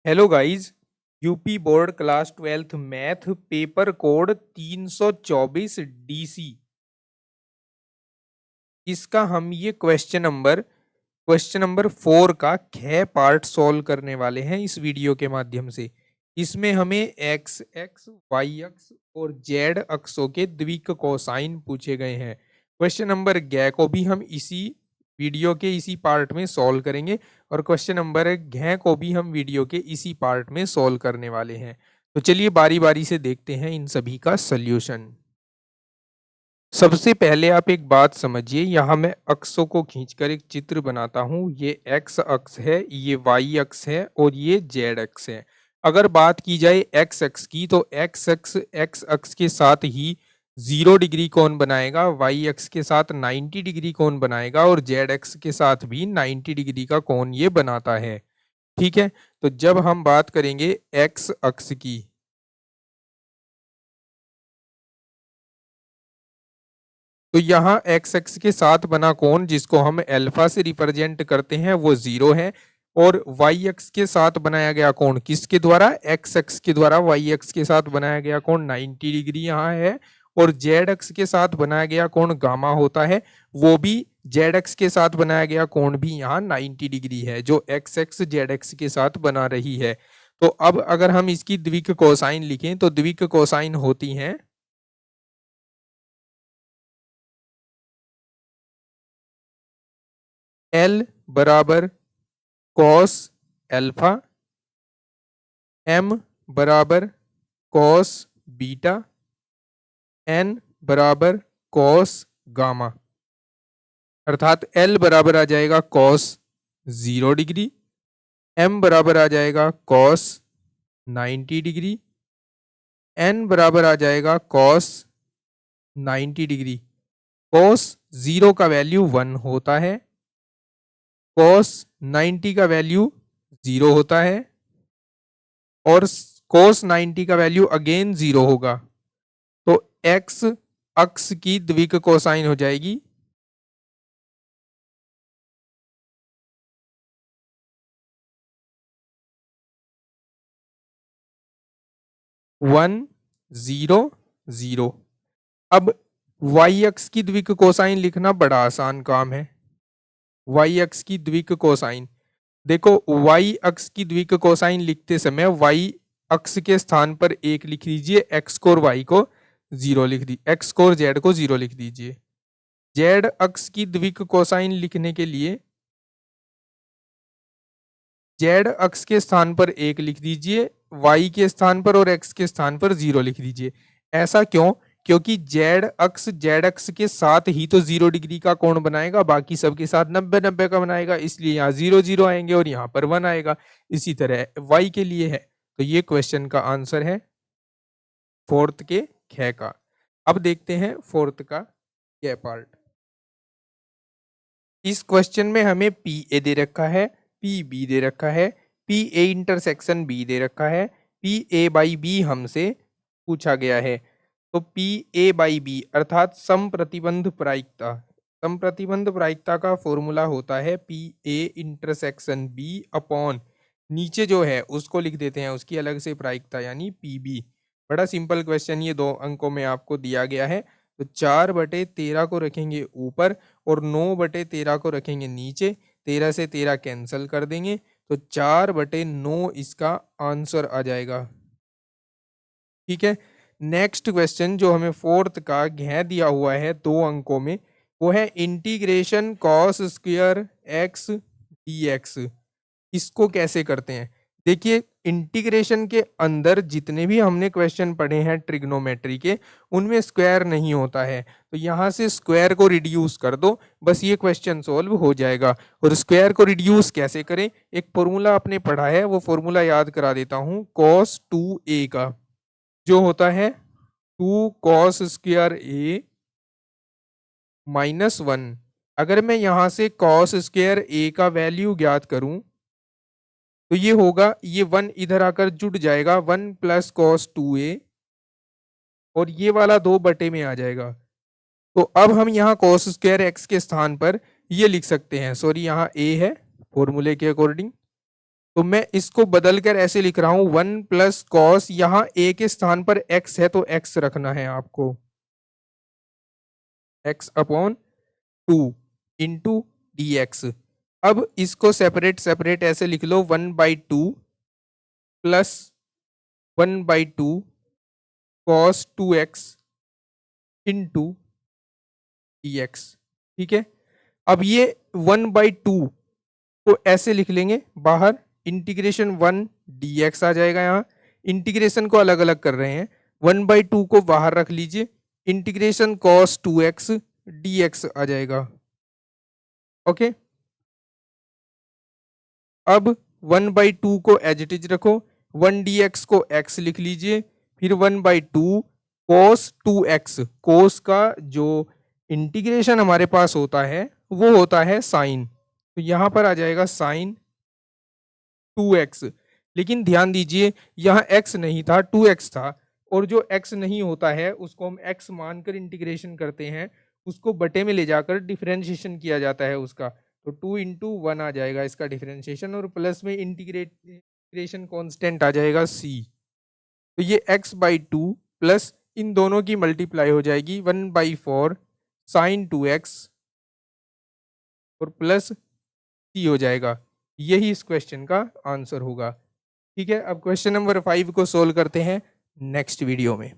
Hello guys. UP board class 12th math paper code 324 DC. इसका हम ये question number 4 का ख पार्ट सॉल्व करने वाले हैं इस वीडियो के माध्यम से। इसमें हमें एक्स एक्स वाई अक्ष और जेड अक्षों के द्विक कोसाइन पूछे गए हैं। क्वेश्चन नंबर ग को भी हम इसी वीडियो के इसी पार्ट में सॉल्व करेंगे और क्वेश्चन नंबर घ को भी हम वीडियो के इसी पार्ट में सॉल्व करने वाले हैं। तो चलिए बारी बारी से देखते हैं इन सभी का सल्यूशन। सबसे पहले आप एक बात समझिए, यहाँ मैं अक्षों को खींचकर एक चित्र बनाता हूँ। ये एक्स अक्ष है, ये वाई अक्ष है और ये जेड अक्ष है। अगर बात की जाए एक्स अक्ष की तो एक्स अक्ष के साथ ही 0 डिग्री कोण बनाएगा, वाई अक्ष के साथ 90 डिग्री कोण बनाएगा और जेड अक्ष के साथ भी 90 डिग्री का कोण ये बनाता है। ठीक है, तो जब हम बात करेंगे एक्स अक्ष की तो यहाँ एक्स एक्स के साथ बना कोण जिसको हम अल्फा से रिप्रेजेंट करते हैं वो 0 है और वाई एक्स के साथ बनाया गया कोण किसके द्वारा, एक्स एक्स के द्वारा वाई एक्स के साथ बनाया गया कोण 90 डिग्री यहाँ है और जेड एक्स के साथ बनाया गया कोण गामा होता है, वो भी जेड एक्स के साथ बनाया गया कोण भी यहाँ 90 डिग्री है जो एक्स एक्स जेड एक्स के साथ बना रही है। तो अब अगर हम इसकी द्विक कोसाइन लिखें तो द्विक कोसाइन होती हैं एल बराबर कॉस अल्फा, एम बराबर कॉस बीटा, एन बराबर कॉस गामा। अर्थात एल बराबर आ जाएगा कॉस 0 डिग्री, एम बराबर आ जाएगा कॉस 90 डिग्री, एन बराबर आ जाएगा कॉस 90 डिग्री। कॉस 0 का वैल्यू 1 होता है, कॉस 90 का वैल्यू 0 होता है और cos 90 का वैल्यू अगेन 0 होगा। तो x अक्ष की द्विक कोसाइन हो जाएगी 1 0 0। अब y अक्ष की द्विक कोसाइन लिखना बड़ा आसान काम है। y अक्ष की द्विक कोसाइन देखो, y अक्ष की द्विक कोसाइन लिखते समय y अक्ष के स्थान पर 1 लिख दीजिए, x को और y को 0 लिख दी, x को और z को 0 लिख दीजिए। z अक्ष की द्विक कोसाइन लिखने के लिए z अक्ष के स्थान पर 1 लिख दीजिए, y के स्थान पर और x के स्थान पर 0 लिख दीजिए। ऐसा क्यों? क्योंकि z अक्ष के साथ ही तो 0 डिग्री का कोण बनाएगा, बाकी सबके साथ 90 90 का बनाएगा, इसलिए यहाँ 0 0 आएंगे और यहाँ पर 1 आएगा। इसी तरह y के लिए है, तो ये क्वेश्चन का आंसर है फोर्थ के ख का। अब देखते हैं फोर्थ का क पार्ट। इस क्वेश्चन में हमें पी ए दे रखा है, पी बी दे रखा है, पी ए इंटरसेक्शन बी दे रखा है, पी ए बाई बी हमसे पूछा गया है। तो पी ए बाई बी अर्थात समप्रतिबंध प्रायिकता, समप्रतिबंध प्रायिकता का फॉर्मूला होता है P A intersection B upon नीचे जो है उसको लिख देते हैं उसकी अलग से प्रायिकता यानी पी बी। बड़ा सिंपल क्वेश्चन, ये 2 अंकों में आपको दिया गया है। तो 4/13 को रखेंगे ऊपर और 9/13 को रखेंगे नीचे, 13 से 13 कैंसिल कर देंगे तो 4/9 इसका आंसर आ जाएगा। ठीक है, नेक्स्ट क्वेश्चन जो हमें फोर्थ का घ दिया हुआ है 2 अंकों में, वो है integration cos square x D x. इसको कैसे करते हैं? देखिए, इंटीग्रेशन के अंदर जितने भी हमने क्वेश्चन पढ़े हैं ट्रिग्नोमेट्री के, उनमें स्क्वायर नहीं होता है, तो यहाँ से स्क्वायर को रिड्यूस कर दो, बस ये क्वेश्चन सॉल्व हो जाएगा। और स्क्वायर को रिड्यूस कैसे करें, एक फॉर्मूला आपने पढ़ा है, वो फॉर्मूला याद करा देता हूँ। cos 2a का जो होता है 2 cos स्क्वायर a -1। अगर मैं यहाँ से cos स्क्वायर a का वैल्यू ज्ञात करूं तो ये होगा, ये 1 इधर आकर जुड़ जाएगा, 1 प्लस cos 2a और ये वाला 2 बटे में आ जाएगा। तो अब हम यहाँ cos स्क्वायर x के स्थान पर ये लिख सकते हैं, सॉरी यहाँ a है फॉर्मूले के अकॉर्डिंग, तो मैं इसको बदल कर ऐसे लिख रहा हूं 1 प्लस कॉस, यहां ए के स्थान पर x है तो x रखना है आपको, x upon 2 into D x. अब इसको सेपरेट सेपरेट ऐसे लिख लो 1/2 plus 1/2 cos 2x into D x. ठीक है, अब ये 1/2 को ऐसे लिख लेंगे बाहर, इंटीग्रेशन 1 डी एक्स आ जाएगा। यहाँ इंटीग्रेशन को अलग अलग कर रहे हैं, 1/2 को बाहर रख लीजिए, integration cos 2x D X आ जाएगा। ओके, अब 1/2 को एज इट इज रखो, 1 डी एक्स को x लिख लीजिए, फिर 1/2 cos 2x, cos का जो इंटीग्रेशन हमारे पास होता है वो होता है साइन, तो यहां पर आ जाएगा साइन 2x। लेकिन ध्यान दीजिए यहाँ x नहीं था, 2x था, और जो x नहीं होता है उसको हम x मानकर इंटीग्रेशन करते हैं, उसको बटे में ले जाकर डिफरेंशिएशन किया जाता है उसका, तो 2 इंटू 1 आ जाएगा इसका डिफरेंशिएशन, और प्लस में इंटीग्रेशन कांस्टेंट आ जाएगा c। तो ये x/2 प्लस इन दोनों की मल्टीप्लाई हो जाएगी 1/4 साइन 2x और प्लस c हो जाएगा। यही इस क्वेश्चन का आंसर होगा। ठीक है, अब क्वेश्चन नंबर 5 को सोल्व करते हैं नेक्स्ट वीडियो में।